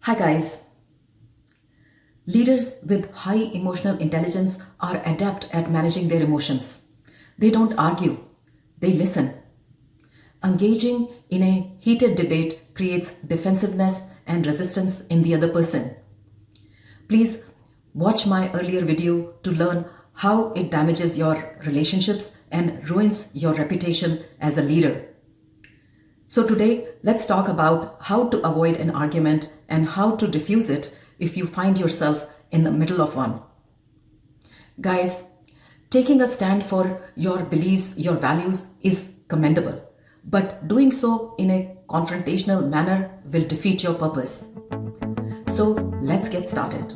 Hi guys. Leaders with high emotional intelligence are adept at managing their emotions. They don't argue, they listen. Engaging in a heated debate creates defensiveness and resistance in the other person. Please watch my earlier video to learn how it damages your relationships and ruins your reputation as a leader. So today, let's talk about how to avoid an argument and how to diffuse it if you find yourself in the middle of one. Guys, taking a stand for your beliefs, your values is commendable, but doing so in a confrontational manner will defeat your purpose. So let's get started.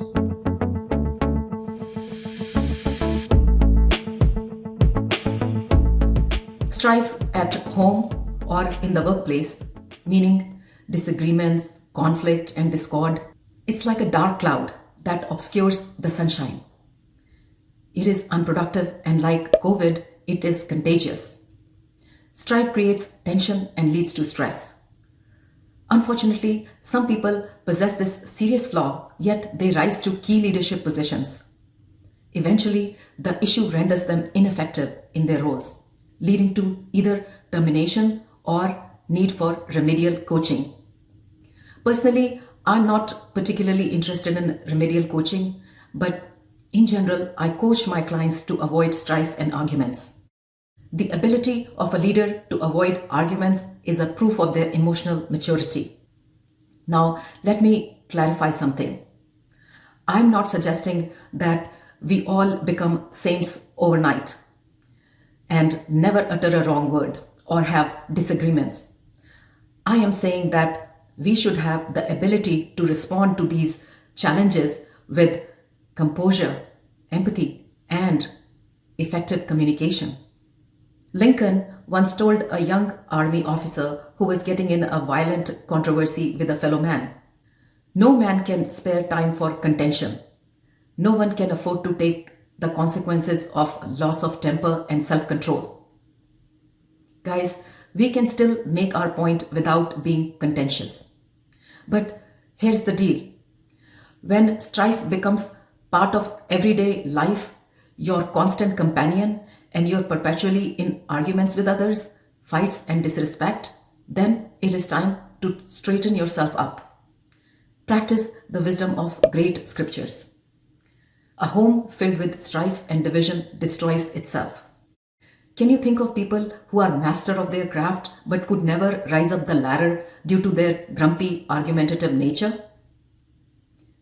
Strife at home or in the workplace, meaning disagreements, conflict, and discord, it's like a dark cloud that obscures the sunshine. It is unproductive, and like COVID, it is contagious. Strife creates tension and leads to stress. Unfortunately, some people possess this serious flaw, yet they rise to key leadership positions. Eventually, the issue renders them ineffective in their roles, leading to either termination or need for remedial coaching. Personally, I'm not particularly interested in remedial coaching, but in general, I coach my clients to avoid strife and arguments. The ability of a leader to avoid arguments is a proof of their emotional maturity. Now, let me clarify something. I'm not suggesting that we all become saints overnight and never utter a wrong word or have disagreements. I am saying that we should have the ability to respond to these challenges with composure, empathy, and effective communication. Lincoln once told a young army officer who was getting in a violent controversy with a fellow man, "No man can spare time for contention. No one can afford to take the consequences of loss of temper and self-control." Guys, we can still make our point without being contentious. But here's the deal. When strife becomes part of everyday life, your constant companion, and you're perpetually in arguments with others, fights and disrespect, then it is time to straighten yourself up. Practice the wisdom of great scriptures. A home filled with strife and division destroys itself. Can you think of people who are master of their craft but could never rise up the ladder due to their grumpy, argumentative nature?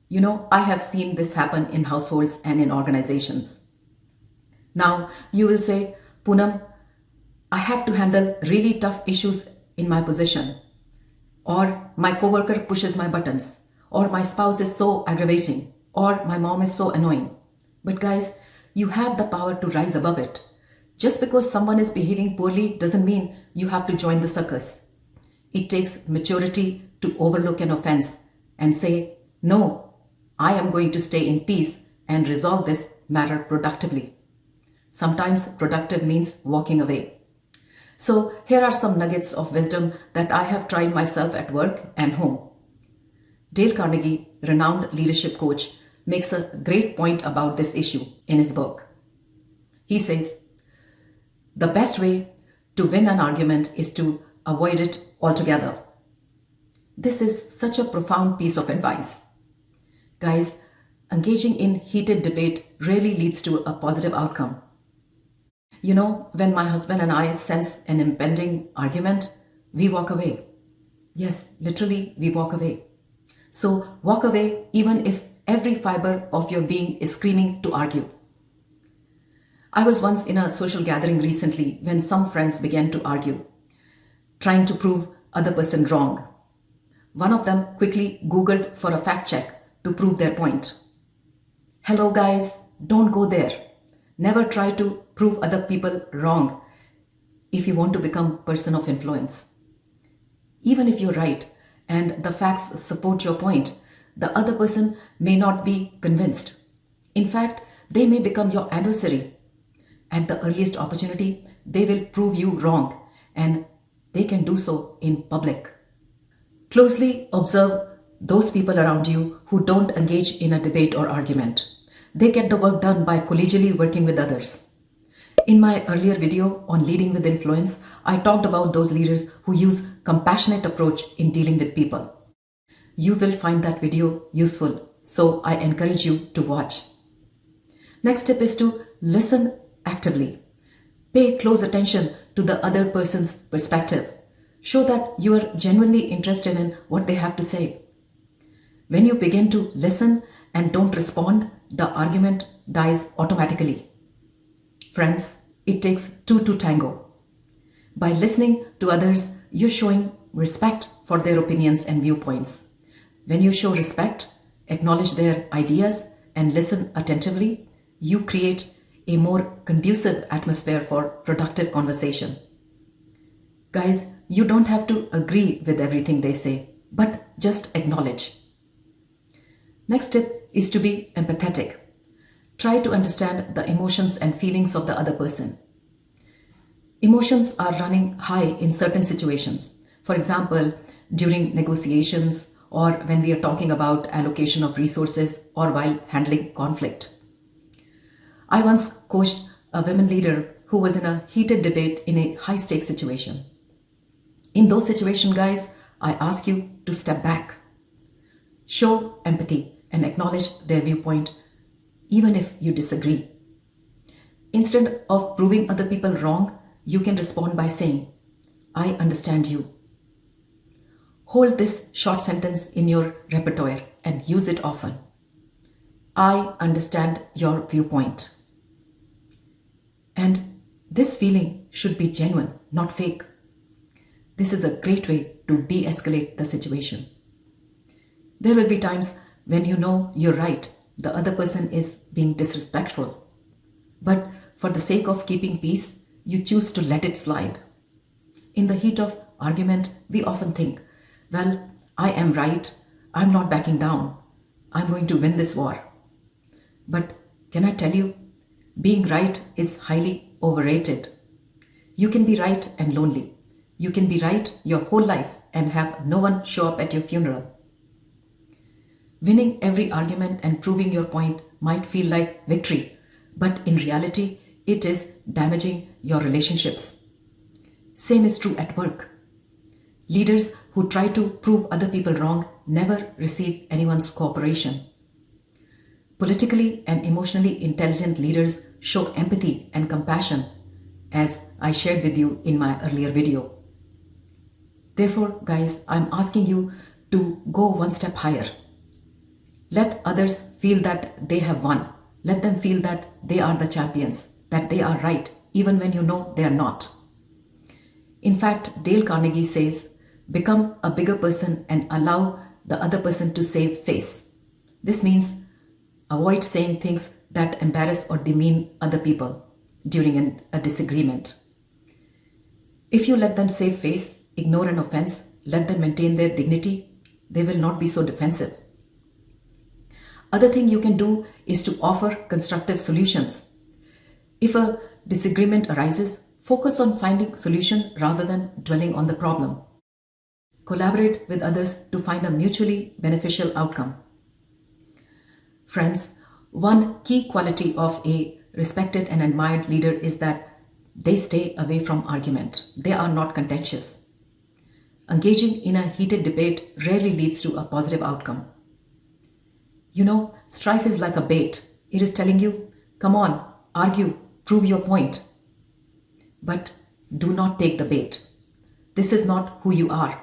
You know, I have seen this happen in households and in organizations. Now, you will say, "Poonam, I have to handle really tough issues in my position," or "my coworker pushes my buttons," or "my spouse is so aggravating," or "my mom is so annoying." But guys, you have the power to rise above it. Just because someone is behaving poorly doesn't mean you have to join the circus. It takes maturity to overlook an offense and say, "No, I am going to stay in peace and resolve this matter productively." Sometimes productive means walking away. So here are some nuggets of wisdom that I have tried myself at work and home. Dale Carnegie, renowned leadership coach, makes a great point about this issue in his book. He says, "The best way to win an argument is to avoid it altogether." This is such a profound piece of advice. Guys, engaging in heated debate rarely leads to a positive outcome. You know, when my husband and I sense an impending argument, we walk away. Yes, literally, we walk away. So walk away even if every fiber of your being is screaming to argue. I was once in a social gathering recently when some friends began to argue, trying to prove other person wrong. One of them quickly Googled for a fact check to prove their point. Hello guys, don't go there. Never try to prove other people wrong if you want to become a person of influence. Even if you're right and the facts support your point, the other person may not be convinced. In fact, they may become your adversary. At the earliest opportunity, they will prove you wrong, and they can do so in public. Closely observe those people around you who don't engage in a debate or argument. They get the work done by collegially working with others. In my earlier video on leading with influence, I talked about those leaders who use compassionate approach in dealing with people. You will find that video useful, so I encourage you to watch. Next tip is to listen actively. Pay close attention to the other person's perspective. Show that you are genuinely interested in what they have to say. When you begin to listen and don't respond, the argument dies automatically. Friends, it takes two to tango. By listening to others, you're showing respect for their opinions and viewpoints. When you show respect, acknowledge their ideas, and listen attentively, you create a more conducive atmosphere for productive conversation. Guys, you don't have to agree with everything they say, but just acknowledge. Next tip is to be empathetic. Try to understand the emotions and feelings of the other person. Emotions are running high in certain situations. For example, during negotiations, or when we are talking about allocation of resources, or while handling conflict. I once coached a women leader who was in a heated debate in a high-stakes situation. In those situations, guys, I ask you to step back. Show empathy and acknowledge their viewpoint, even if you disagree. Instead of proving other people wrong, you can respond by saying, "I understand you." Hold this short sentence in your repertoire and use it often. I understand your viewpoint. And this feeling should be genuine, not fake. This is a great way to de-escalate the situation. There will be times when you know you're right, the other person is being disrespectful. But for the sake of keeping peace, you choose to let it slide. In the heat of argument, we often think, well, I am right, I'm not backing down, I'm going to win this war. But can I tell you, being right is highly overrated. You can be right and lonely. You can be right your whole life and have no one show up at your funeral. Winning every argument and proving your point might feel like victory, but in reality, it is damaging your relationships. Same is true at work. Leaders who try to prove other people wrong never receive anyone's cooperation. Politically and emotionally intelligent leaders show empathy and compassion, as I shared with you in my earlier video. Therefore, guys, I'm asking you to go one step higher. Let others feel that they have won. Let them feel that they are the champions, that they are right, even when you know they are not. In fact, Dale Carnegie says, become a bigger person and allow the other person to save face. This means avoid saying things that embarrass or demean other people during a disagreement. If you let them save face, ignore an offense, let them maintain their dignity, they will not be so defensive. Other thing you can do is to offer constructive solutions. If a disagreement arises, focus on finding solution rather than dwelling on the problem. Collaborate with others to find a mutually beneficial outcome. Friends, one key quality of a respected and admired leader is that they stay away from argument. They are not contentious. Engaging in a heated debate rarely leads to a positive outcome. You know, strife is like a bait. It is telling you, come on, argue, prove your point. But do not take the bait. This is not who you are.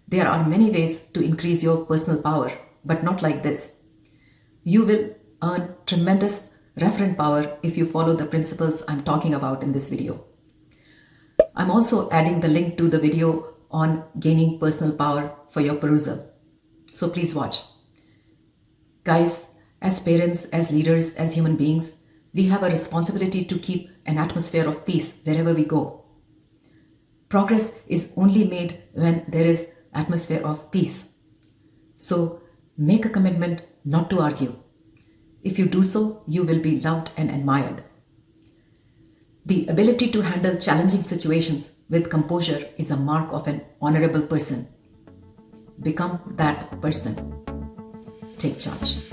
There are many ways to increase your personal power, but not like this. You will earn tremendous referent power if you follow the principles I'm talking about in this video. I'm also adding the link to the video on gaining personal power for your perusal. So please watch. Guys, as parents, as leaders, as human beings, we have a responsibility to keep an atmosphere of peace wherever we go. Progress is only made when there is atmosphere of peace. So make a commitment not to argue. If you do so, you will be loved and admired. The ability to handle challenging situations with composure is a mark of an honorable person. Become that person. Take charge.